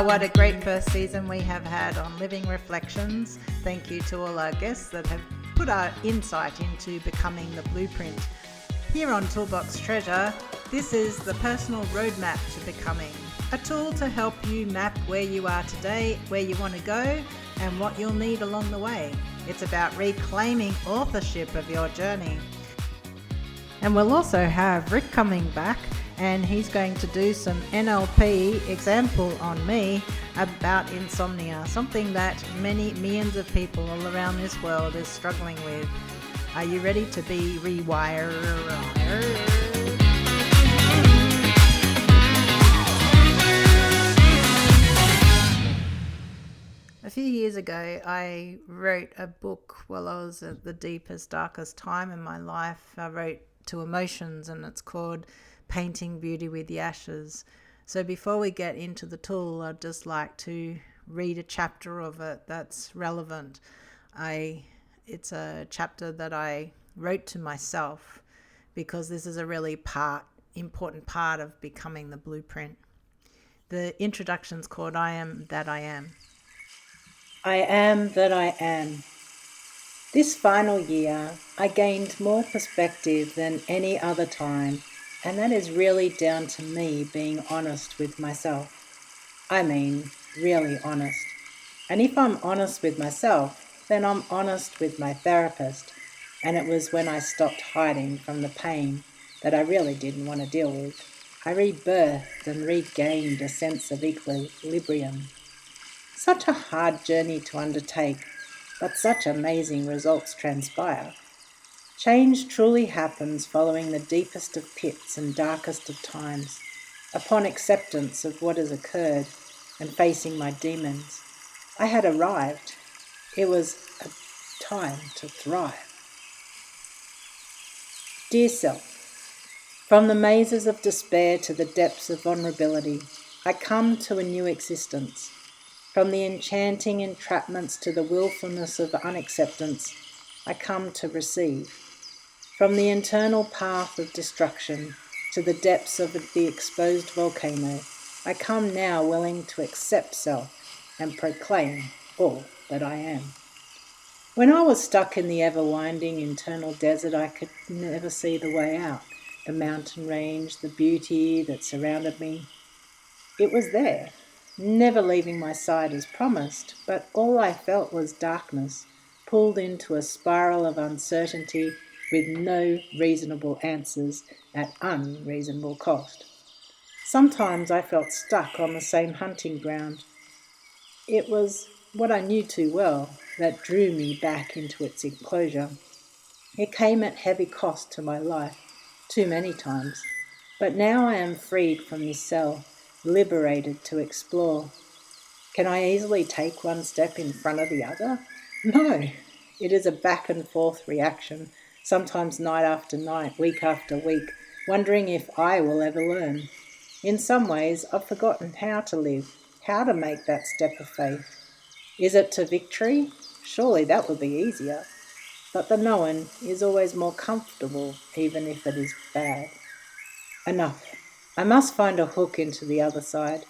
What a great first season we have had on Living Reflections. Thank you to all our guests that have put our insight into becoming the blueprint. Here on Toolbox Treasure, this is the personal roadmap to becoming, a tool to help you map where you are today, where you want to go, and what you'll need along the way. It's about reclaiming authorship of your journey. And we'll also have Rick coming back, and he's going to do some NLP example on me about insomnia, something that many millions of people all around this world is struggling with. Are you ready to be rewired? A few years ago, I wrote a book while I was at the deepest, darkest time in my life. I wrote to emotions, and it's called Painting Beauty with the Ashes. So before we get into the tool, I'd just like to read a chapter of it that's relevant. It's a chapter that I wrote to myself because this is a really important part of becoming the blueprint. The introduction's called I Am That I Am. I am that I am. This final year, I gained more perspective than any other time, and that is really down to me being honest with myself. I mean, really honest. And if I'm honest with myself, then I'm honest with my therapist. And it was when I stopped hiding from the pain that I really didn't want to deal with. I rebirthed and regained a sense of equilibrium. Such a hard journey to undertake, but such amazing results transpire. Change truly happens following the deepest of pits and darkest of times, upon acceptance of what has occurred and facing my demons. I had arrived. It was a time to thrive. Dear self, from the mazes of despair to the depths of vulnerability, I come to a new existence. From the enchanting entrapments to the willfulness of unacceptance, I come to receive. From the internal path of destruction to the depths of the exposed volcano, I come now willing to accept self and proclaim all that I am. When I was stuck in the ever-winding internal desert, I could never see the way out, the mountain range, the beauty that surrounded me. It was there, never leaving my side as promised, but all I felt was darkness, pulled into a spiral of uncertainty with no reasonable answers at unreasonable cost. Sometimes I felt stuck on the same hunting ground. It was what I knew too well that drew me back into its enclosure. It came at heavy cost to my life, too many times, but now I am freed from this cell, liberated to explore. Can I easily take one step in front of the other? No, it is a back and forth reaction, sometimes night after night, week after week, wondering if I will ever learn. In some ways, I've forgotten how to live, how to make that step of faith. Is it to victory? Surely that would be easier. But the known is always more comfortable, even if it is bad. Enough. I must find a hook into the other side.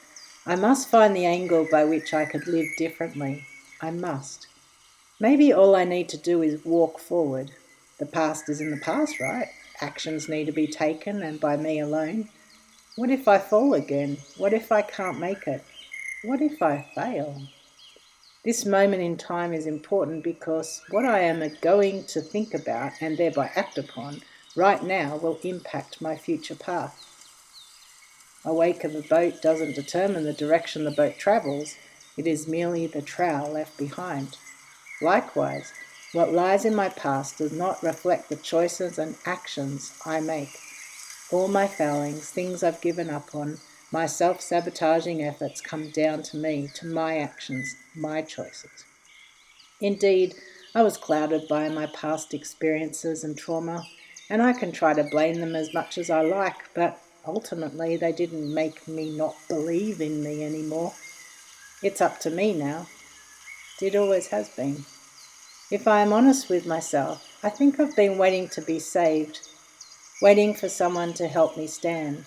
I must find the angle by which I could live differently. I must. Maybe all I need to do is walk forward. The past is in the past, right? Actions need to be taken, and by me alone. What if I fall again? What if I can't make it? What if I fail? This moment in time is important because what I am going to think about and thereby act upon right now will impact my future path. A wake of a boat doesn't determine the direction the boat travels, it is merely the trail left behind. Likewise, what lies in my past does not reflect the choices and actions I make. All my failings, things I've given up on, my self-sabotaging efforts come down to me, to my actions, my choices. Indeed, I was clouded by my past experiences and trauma, and I can try to blame them as much as I like, but ultimately they didn't make me not believe in me anymore. It's up to me now. It always has been. If I am honest with myself, I think I've been waiting to be saved, waiting for someone to help me stand.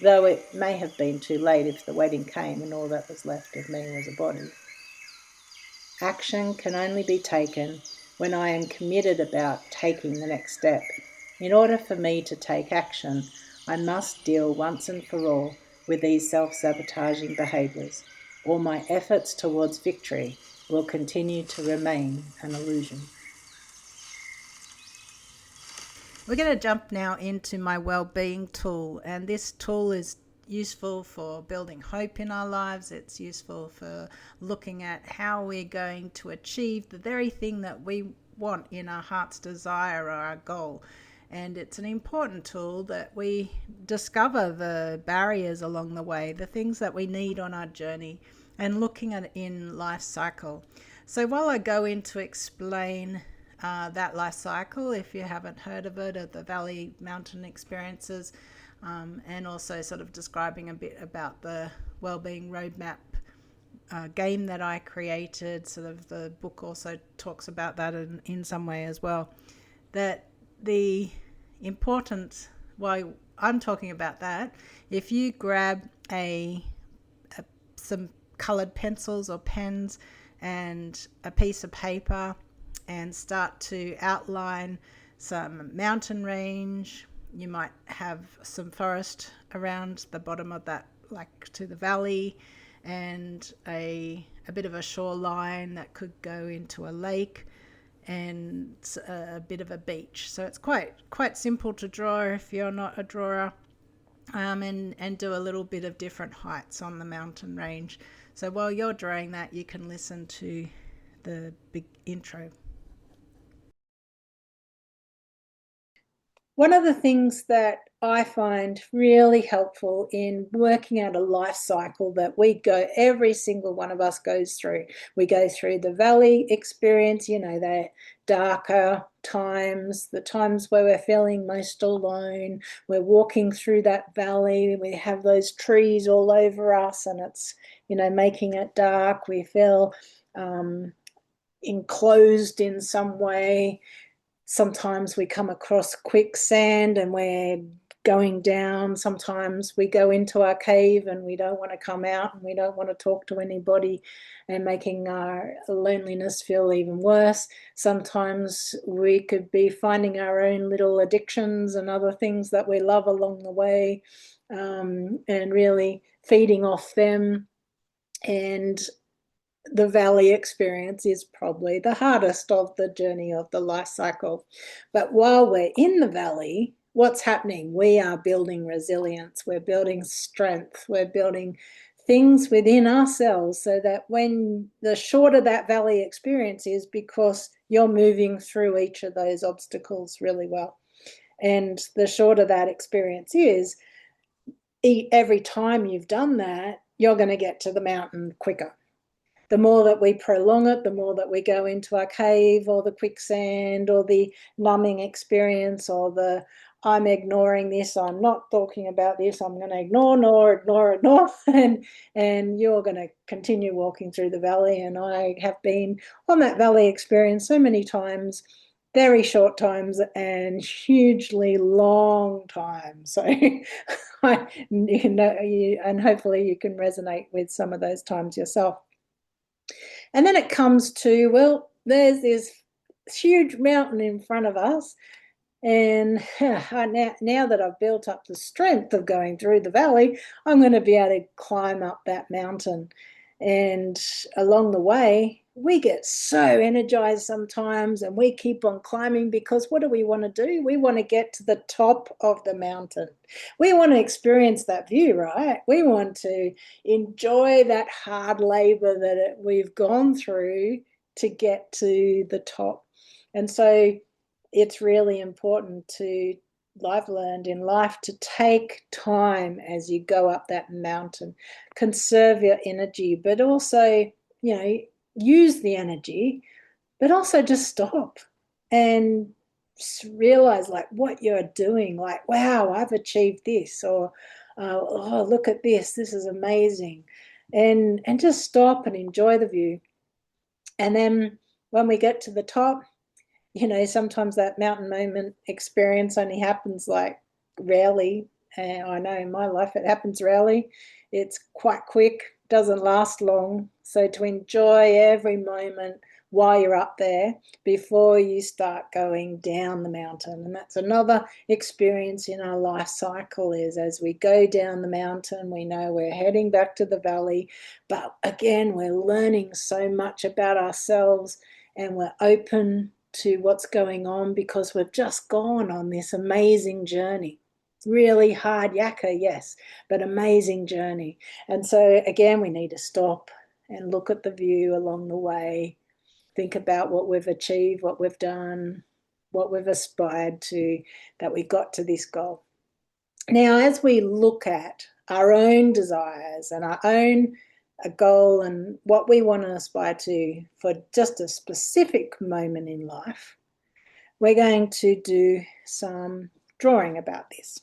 though it may have been too late if the wedding came and all that was left of me was a body. Action can only be taken when I am committed about taking the next step. In order for me to take action, I must deal once and for all with these self-sabotaging behaviours, or my efforts towards victory will continue to remain an illusion. We're going to jump now into my well-being tool, and this tool is useful for building hope in our lives. It's useful for looking at how we're going to achieve the very thing that we want in our heart's desire or our goal. And it's an important tool that we discover the barriers along the way, the things that we need on our journey, and looking at it in life cycle. So while I go in to explain that life cycle, if you haven't heard of it, of the valley mountain experiences, and also sort of describing a bit about the wellbeing roadmap game that I created. Sort of the book also talks about that in some way as well. That the important, why I'm talking about that, if you grab some coloured pencils or pens and a piece of paper and start to outline some mountain range, you might have some forest around the bottom of that, like to the valley, and a bit of a shoreline that could go into a lake, and a bit of a beach. So it's quite simple to draw if you're not a drawer, and do a little bit of different heights on the mountain range. So while you're drawing that, you can listen to the big intro. One of the things that I find really helpful in working out a life cycle that every single one of us goes through. We go through the valley experience, the darker times, the times where we're feeling most alone. We're walking through that valley. We have those trees all over us and it's, making it dark. We feel enclosed in some way. Sometimes we come across quicksand and we're going down. Sometimes we go into our cave and we don't want to come out and we don't want to talk to anybody, and making our loneliness feel even worse. Sometimes we could be finding our own little addictions and other things that we love along the way, and really feeding off them. And the valley experience is probably the hardest of the journey of the life cycle. But while we're in the valley, what's happening? We are building resilience, we're building strength, we're building things within ourselves, so that when the shorter that valley experience is, because you're moving through each of those obstacles really well. And the shorter that experience is, every time you've done that, you're going to get to the mountain quicker. The more that we prolong it, the more that we go into our cave or the quicksand or the numbing experience or the I'm ignoring this, I'm not talking about this, I'm going to ignore, and you're going to continue walking through the valley. And I have been on that valley experience so many times, very short times and hugely long times. So and hopefully you can resonate with some of those times yourself. And then it comes to, well, there's this huge mountain in front of us. And now that I've built up the strength of going through the valley, I'm going to be able to climb up that mountain. And along the way, we get so energized sometimes and we keep on climbing, because what do we want to do? We want to get to the top of the mountain. We want to experience that view, right? We want to enjoy that hard labor that we've gone through to get to the top. And so it's really important I've learned in life to take time as you go up that mountain, conserve your energy, but also, use the energy, but also just stop and realize like what you're doing. Like, wow, I've achieved this, or oh, look at this is amazing. And just stop and enjoy the view. And then when we get to the top, sometimes that mountain moment experience only happens like rarely, And I know in my life it happens rarely. It's quite quick, doesn't last long. So to enjoy every moment while you're up there before you start going down the mountain. And that's another experience in our life cycle, is as we go down the mountain, we know we're heading back to the valley, but again, we're learning so much about ourselves, and we're open to what's going on because we've just gone on this amazing journey. Really hard yakka, yes, but amazing journey. And so again, we need to stop and look at the view along the way, think about what we've achieved, what we've done, what we've aspired to, that we got to this goal. Now, as we look at our own desires and our own goal and what we want to aspire to for just a specific moment in life, we're going to do some drawing about this.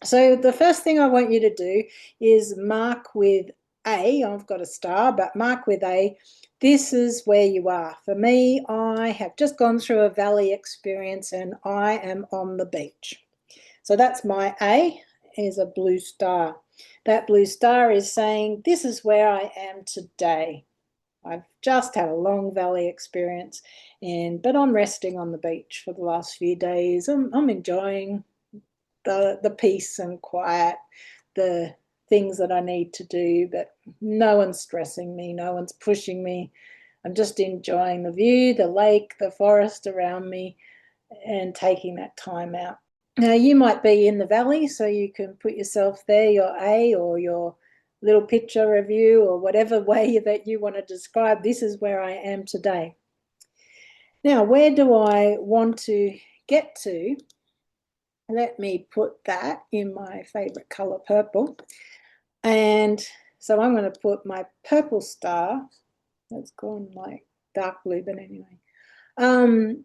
So the first thing I want you to do is mark with A. I've got a star, but mark with A. This is where you are. For me, I have just gone through a valley experience and I am on the beach. So that's my A, is a blue star. That blue star is saying, this is where I am today. I've just had a long valley experience, but I'm resting on the beach for the last few days. I'm enjoying the peace and quiet, the things that I need to do, but no one's stressing me, no one's pushing me. I'm just enjoying the view, the lake, the forest around me, and taking that time out. Now, you might be in the valley, so you can put yourself there, your A, or your little picture of you, or whatever way that you want to describe, this is where I am today. Now, where do I want to get to? Let me put that in my favorite color, purple. And so I'm going to put my purple star, that's gone like dark blue, but anyway,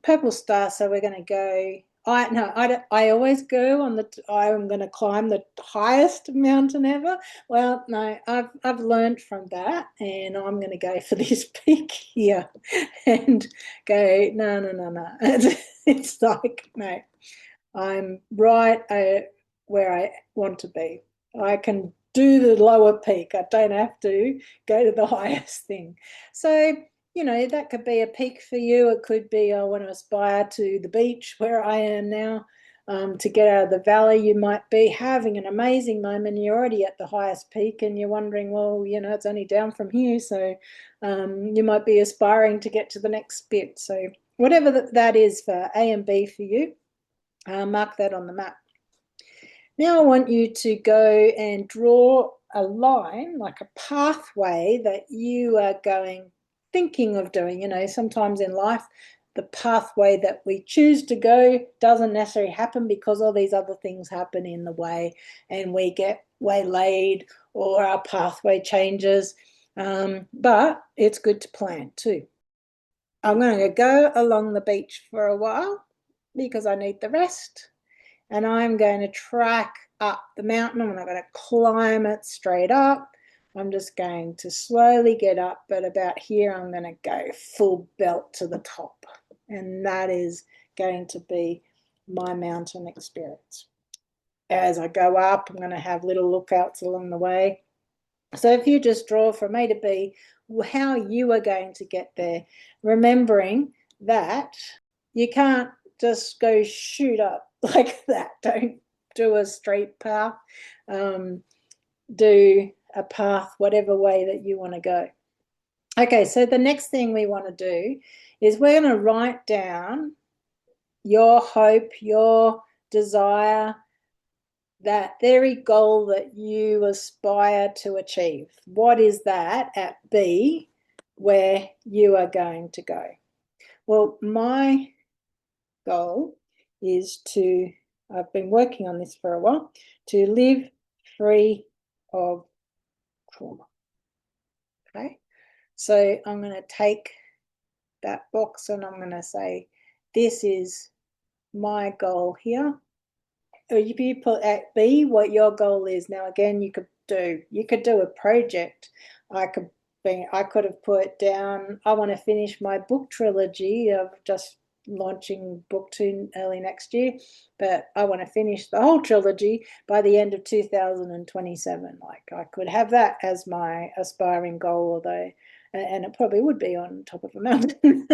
purple star. So we're going to go, I always go on I'm going to climb the highest mountain ever. Well, no, I've learned from that, and I'm going to go for this peak here and go, no. It's like, no, I'm right where I want to be. I can do the lower peak. I don't have to go to the highest thing. So, that could be a peak for you. It could be, I want to aspire to the beach where I am now. To get out of the valley, you might be having an amazing moment. You're already at the highest peak and you're wondering, well, it's only down from here. So you might be aspiring to get to the next bit. So whatever that is for A and B for you, mark that on the map. Now I want you to go and draw a line, like a pathway that you are thinking of doing. Sometimes in life, the pathway that we choose to go doesn't necessarily happen because all these other things happen in the way and we get waylaid or our pathway changes. But it's good to plan too. I'm going to go along the beach for a while because I need the rest. And I'm going to track up the mountain. I'm not going to climb it straight up. I'm just going to slowly get up, but about here I'm going to go full belt to the top. And that is going to be my mountain experience. As I go up, I'm going to have little lookouts along the way. So if you just draw from A to B, how you are going to get there, remembering that you can't just go shoot up like that. Don't do a straight path. Do a path whatever way that you want to go. Okay, so the next thing we want to do is we're going to write down your hope, your desire, that very goal that you aspire to achieve. What is that at B where you are going to go? Well, my goal is I've been working on this for a while, to live free of trauma. Okay, so I'm going to take that box and I'm going to say, this is my goal here. Or if you put at B what your goal is. Now again, you could do a project. I could have put down, I want to finish my book trilogy of just launching book 2 early next year, but I want to finish the whole trilogy by the end of 2027. Like, I could have that as my aspiring goal, although, and it probably would be on top of a mountain.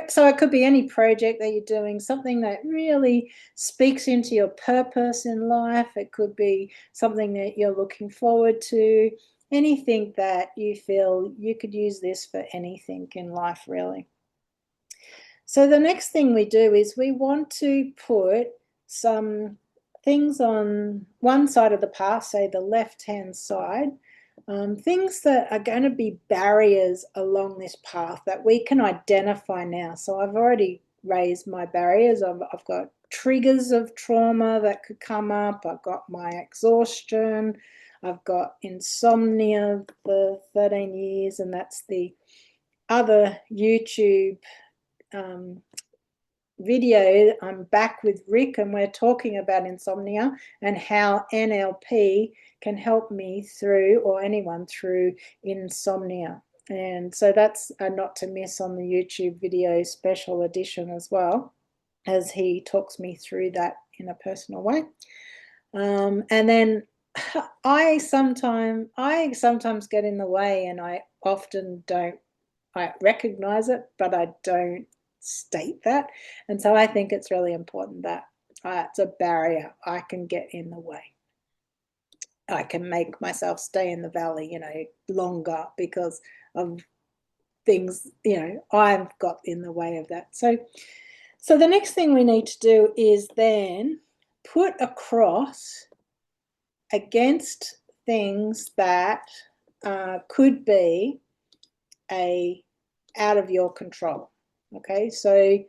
So it could be any project that you're doing, something that really speaks into your purpose in life. It could be something that you're looking forward to, anything that you feel you could use this for anything in life, really. So the next thing we do is we want to put some things on one side of the path, say the left-hand side, things that are going to be barriers along this path that we can identify now. So I've already raised my barriers. I've got triggers of trauma that could come up. I've got my exhaustion. I've got insomnia for 13 years, and that's the other YouTube video. I'm back with Rick, and we're talking about insomnia and how NLP can help me through, or anyone through, insomnia. And so that's a not to miss on the YouTube video special edition as well, as he talks me through that in a personal way. And then I sometimes get in the way, and I often don't. I recognize it, but I don't state that. And so I think it's really important that it's a barrier. I can get in the way. I can make myself stay in the valley, longer because of things, I've got in the way of that. So the next thing we need to do is then put a cross against things that could be out of your control. Okay, so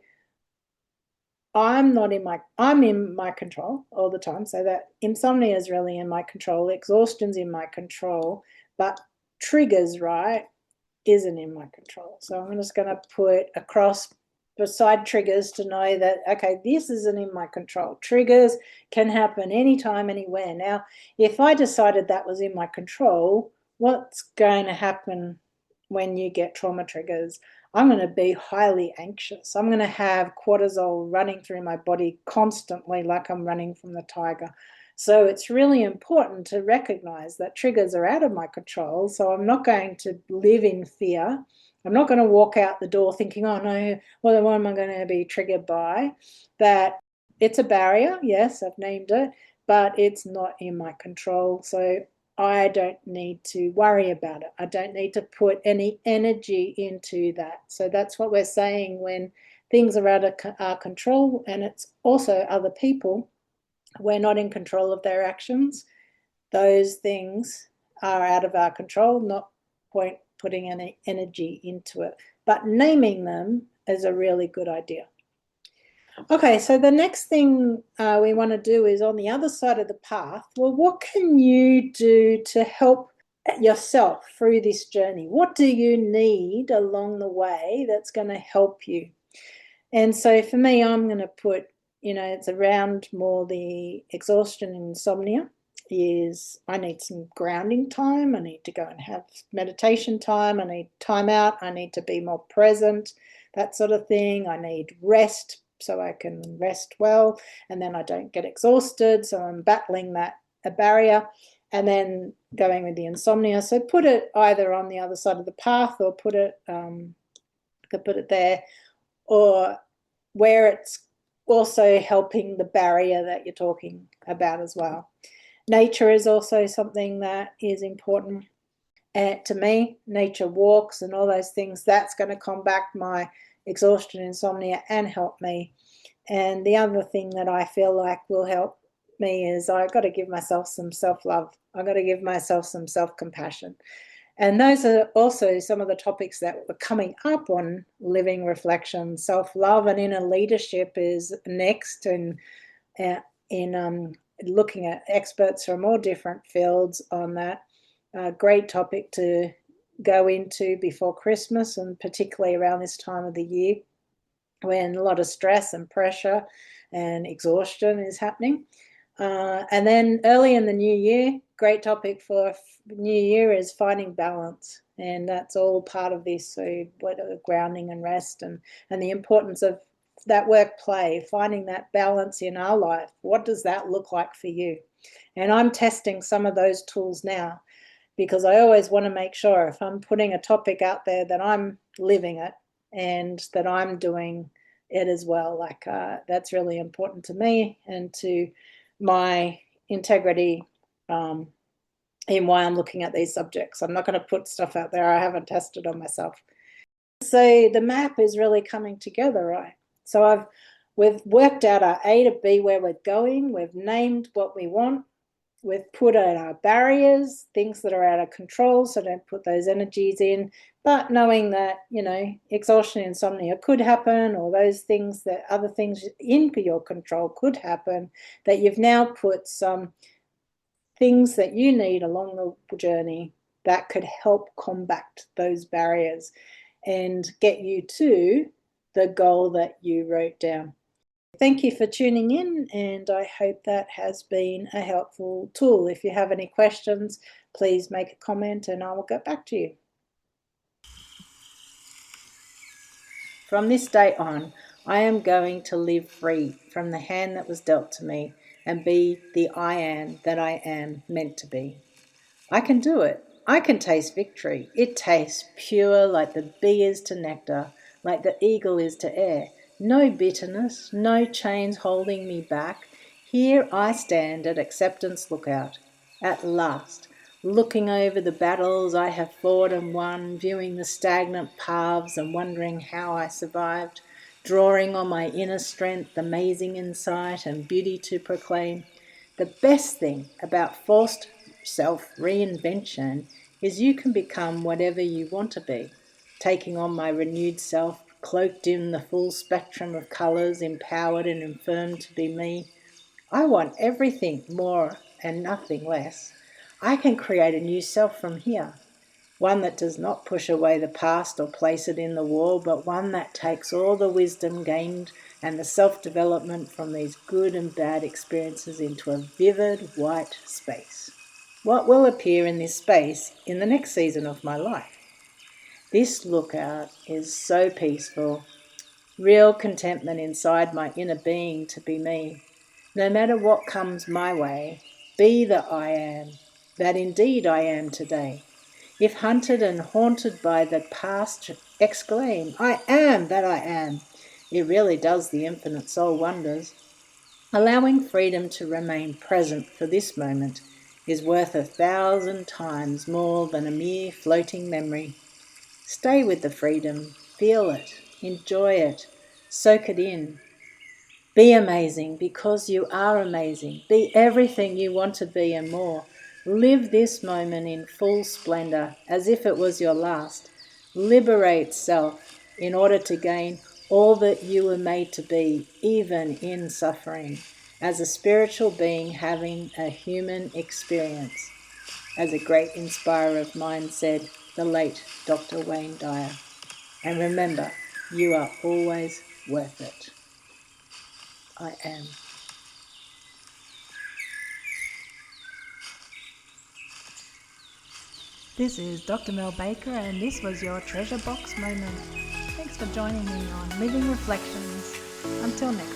I'm in my control all the time. So that insomnia is really in my control, exhaustion's in my control, but triggers, right, isn't in my control. So I'm just going to put a cross beside triggers to know that, okay, this isn't in my control. Triggers can happen anytime, anywhere. Now, if I decided that was in my control, what's going to happen when you get trauma triggers? I'm going to be highly anxious. I'm going to have cortisol running through my body constantly, like I'm running from the tiger. So it's really important to recognize that triggers are out of my control. So I'm not going to live in fear. I'm not going to walk out the door thinking, oh no, what am I going to be triggered by? That it's a barrier. Yes, I've named it, but it's not in my control. So I don't need to worry about it. I don't need to put any energy into that. So that's what we're saying when things are out of our control, and it's also other people. We're not in control of their actions. Those things are out of our control, not point putting any energy into it. But naming them is a really good idea. Okay, so the next thing we want to do is on the other side of the path. Well, what can you do to help yourself through this journey? What do you need along the way that's going to help you? And so for me, I'm going to put, it's around more the exhaustion and insomnia. I need some grounding time. I need to go and have meditation time. I need time out. I need to be more present, that sort of thing. I need rest so I can rest well, and then I don't get exhausted. So I'm battling a barrier, and then going with the insomnia. So put it either on the other side of the path, or put it there, or where it's also helping the barrier that you're talking about as well. Nature is also something that is important to me. Nature walks and all those things, that's going to combat my exhaustion, insomnia, and help me. And the other thing that I feel like will help me is I've got to give myself some self-love. I've got to give myself some self-compassion. And those are also some of the topics that were coming up on Living Reflection. Self-love and inner leadership is next, and in looking at experts from all different fields on that. Great topic to go into before Christmas, and particularly around this time of the year when a lot of stress and pressure and exhaustion is happening. And then early in the new year, great topic for new year is finding balance, and that's all part of this. So what are grounding and rest, and the importance of that work play, finding that balance in our life. What does that look like for you? And I'm testing some of those tools now, because I always want to make sure if I'm putting a topic out there that I'm living it and that I'm doing it as well. Like that's really important to me and to my integrity in why I'm looking at these subjects. I'm not going to put stuff out there I haven't tested on myself. So the map is really coming together, right? So we've worked out our A to B, where we're going. We've named what we want. We've put out our barriers, things that are out of control, so don't put those energies in. But knowing that, exhaustion, insomnia could happen, or those things that other things in your control could happen, that you've now put some things that you need along the journey that could help combat those barriers and get you to the goal that you wrote down. Thank you for tuning in, and I hope that has been a helpful tool. If you have any questions, please make a comment and I will get back to you. From this day on, I am going to live free from the hand that was dealt to me and be the I am that I am meant to be. I can do it. I can taste victory. It tastes pure, like the bee is to nectar, like the eagle is to air. No bitterness, no chains holding me back. Here I stand at acceptance lookout, at last, looking over the battles I have fought and won, viewing the stagnant paths and wondering how I survived, drawing on my inner strength, amazing insight and beauty to proclaim. The best thing about forced self-reinvention is you can become whatever you want to be, taking on my renewed self, cloaked in the full spectrum of colours, empowered and affirmed to be me. I want everything more and nothing less. I can create a new self from here, one that does not push away the past or place it in the wall, but one that takes all the wisdom gained and the self-development from these good and bad experiences into a vivid white space. What will appear in this space in the next season of my life? This lookout is so peaceful, real contentment inside my inner being to be me. No matter what comes my way, be the I am, that indeed I am today. If hunted and haunted by the past, exclaim, I am that I am. It really does the infinite soul wonders. Allowing freedom to remain present for this moment is worth 1,000 times more than a mere floating memory. Stay with the freedom, feel it, enjoy it, soak it in. Be amazing because you are amazing. Be everything you want to be and more. Live this moment in full splendor as if it was your last. Liberate self in order to gain all that you were made to be, even in suffering, as a spiritual being having a human experience. As a great inspirer of mine said, the late Dr. Wayne Dyer. And remember, you are always worth it. I am. This is Dr. Mel Baker, and this was your Treasure Box moment. Thanks for joining me on Living Reflections. Until next time.